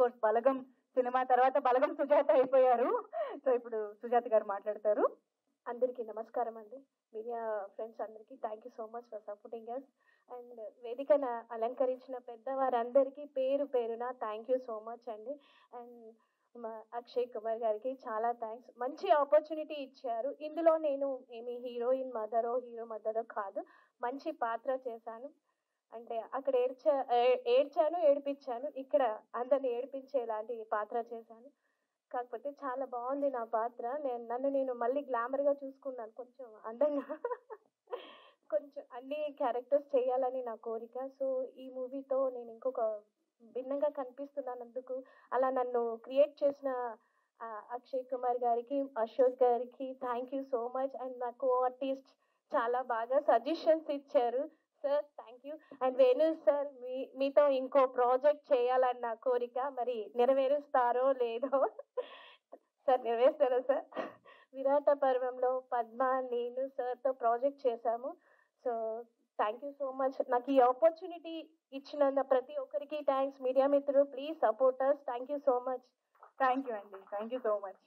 Course బలగం cinema తర్వాత బలగం సుజాత అయిపోయారు. So ఇప్పుడు సుజాత గారు మాట్లాడతారు. అందరికీ నమస్కారం అండి. మీడియా ఫ్రెండ్స్ అందరికీ thank you so much for supporting us. And వేదికను అలంకరించిన పెద్దవారందరికీ పేరు పేరున థ్యాంక్ యూ సో మచ్ అండి. అండ్ మా అక్షయ్ కుమార్ గారికి చాలా థ్యాంక్స్. మంచి ఆపర్చునిటీ ఇచ్చారు. ఇందులో నేను ఏమి హీరోయిన్ మదరో హీరో మదరో కాదు, మంచి పాత్ర చేశాను. అంటే అక్కడ ఏడ్చాను, ఏడిపించాను. ఇక్కడ అందరిని ఏడిపించేలాంటి పాత్ర చేశాను. కాకపోతే చాలా బాగుంది నా పాత్ర. నన్ను నేను మళ్ళీ గ్లామర్గా చూసుకున్నాను, కొంచెం అందంగా కొంచెం అన్ని క్యారెక్టర్స్ చేయాలని నా కోరిక. సో ఈ మూవీతో నేను ఇంకొక భిన్నంగా కనిపిస్తున్నందుకు అలా నన్ను క్రియేట్ చేసిన అక్షయ్ కుమార్ గారికి, అశోక్ గారికి thank you so much. And నా కో ఆర్టిస్ట్ చాలా బాగా సజెషన్స్ ఇచ్చారు. Sir thank you. And Venu sir, మీతో ఇంకో ప్రాజెక్ట్ చేయాలని నా కోరిక. మరి నెరవేరుస్తారో లేదో సార్, నెరవేరుస్తారా సార్? విరాట పర్వంలో పద్మ నేను సార్తో ప్రాజెక్ట్ చేశాము. So thank you so much. నాకు ఈ ఆపర్చునిటీ ఇచ్చిన ప్రతి ఒక్కరికి థ్యాంక్స్. మీడియా మిత్రులు please support us. Thank you so much. Thank you అండి. Thank you so much.